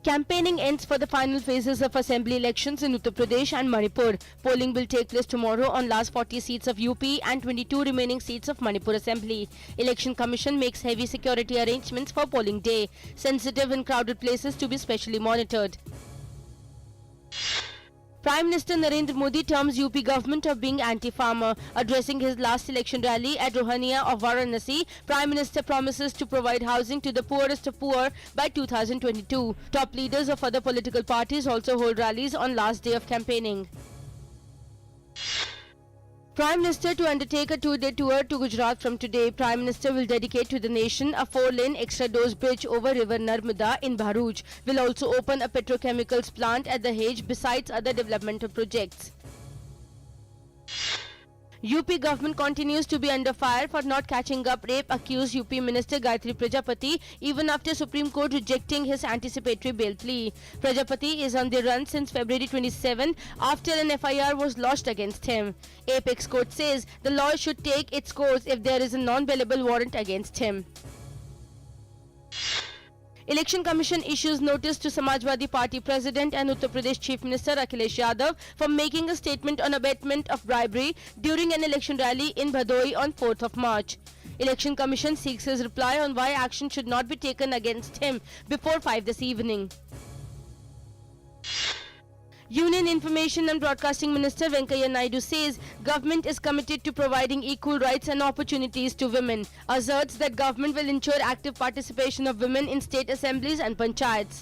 Campaigning ends for the final phases of assembly elections in Uttar Pradesh and Manipur. Polling will take place tomorrow on last 40 seats of UP and 22 remaining seats of Manipur Assembly. Election Commission makes heavy security arrangements for polling day. Sensitive and crowded places to be specially monitored. Prime Minister Narendra Modi terms UP government of being anti-farmer. Addressing his last election rally at Rohania of Varanasi, Prime Minister promises to provide housing to the poorest of poor by 2022. Top leaders of other political parties also hold rallies on last day of campaigning. Prime Minister to undertake a 2-day tour to Gujarat from today. Prime Minister will dedicate to the nation a 4-lane extra-dose bridge over River Narmada in Bharuch. Will also open a petrochemicals plant at the Dahej besides other developmental projects. UP government continues to be under fire for not catching up rape-accused UP Minister Gayatri Prajapati even after Supreme Court rejecting his anticipatory bail plea. Prajapati is on the run since February 27 after an FIR was lodged against him. Apex Court says the law should take its course if there is a non-bailable warrant against him. Election Commission issues notice to Samajwadi Party President and Uttar Pradesh Chief Minister Akhilesh Yadav for making a statement on abetment of bribery during an election rally in Bhadoi on 4th of March. Election Commission seeks his reply on why action should not be taken against him before 5 this evening. Union Information and Broadcasting Minister Venkaiah Naidu says government is committed to providing equal rights and opportunities to women. Asserts that government will ensure active participation of women in state assemblies and panchayats.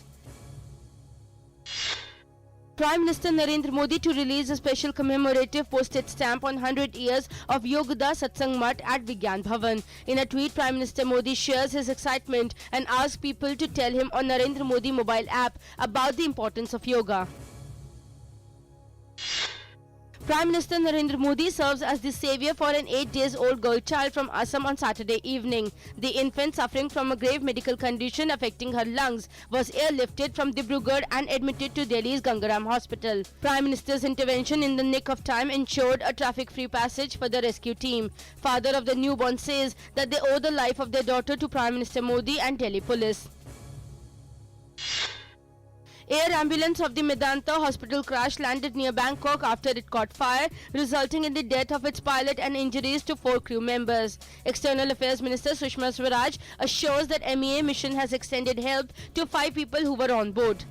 Prime Minister Narendra Modi to release a special commemorative postage stamp on 100 years of Yogoda Satsang Mat at Vigyan Bhavan. In a tweet, Prime Minister Modi shares his excitement and asks people to tell him on Narendra Modi mobile app about the importance of yoga. Prime Minister Narendra Modi serves as the savior for an 8-day-old girl child from Assam on Saturday evening. The infant, suffering from a grave medical condition affecting her lungs, was airlifted from Dibrugarh and admitted to Delhi's Gangaram Hospital. Prime Minister's intervention in the nick of time ensured a traffic-free passage for the rescue team. Father of the newborn says that they owe the life of their daughter to Prime Minister Modi and Delhi Police. Air ambulance of the Medanta hospital crash landed near Bangkok after it caught fire, resulting in the death of its pilot and injuries to 4 crew members. External Affairs Minister Sushma Swaraj assures that MEA mission has extended help to 5 people who were on board.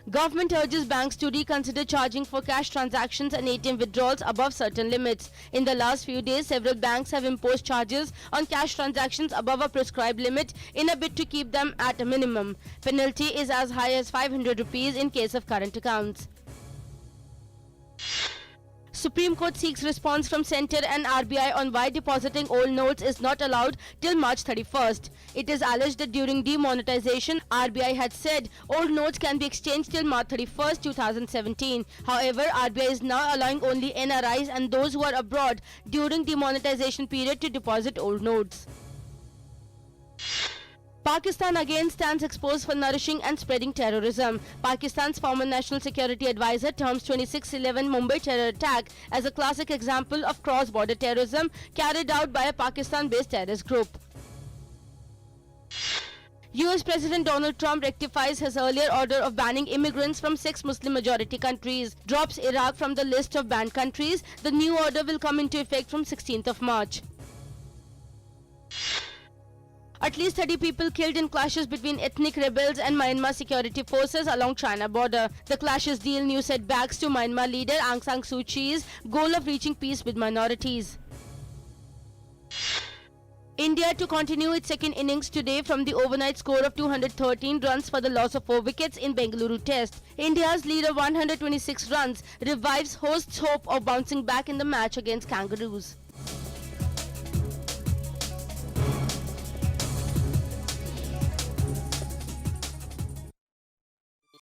Government urges banks to reconsider charging for cash transactions and ATM withdrawals above certain limits. In the last few days, several banks have imposed charges on cash transactions above a prescribed limit in a bid to keep them at a minimum. Penalty is as high as 500 rupees in case of current accounts. Supreme Court seeks response from Centre and RBI on why depositing old notes is not allowed till March 31st. It is alleged that during demonetization, RBI had said old notes can be exchanged till March 31st, 2017. However, RBI is now allowing only NRIs and those who are abroad during demonetization period to deposit old notes. Pakistan again stands exposed for nourishing and spreading terrorism. Pakistan's former National Security Advisor terms 26/11 Mumbai terror attack as a classic example of cross-border terrorism carried out by a Pakistan-based terrorist group. US President Donald Trump rectifies his earlier order of banning immigrants from 6 Muslim-majority countries, drops Iraq from the list of banned countries. The new order will come into effect from 16th of March. At least 30 people killed in clashes between ethnic rebels and Myanmar security forces along China border. The clashes deal new setbacks to Myanmar leader Aung San Suu Kyi's goal of reaching peace with minorities. India to continue its second innings today from the overnight score of 213 runs for the loss of 4 wickets in Bengaluru Test. India's lead of 126 runs revives hosts' hope of bouncing back in the match against Kangaroos.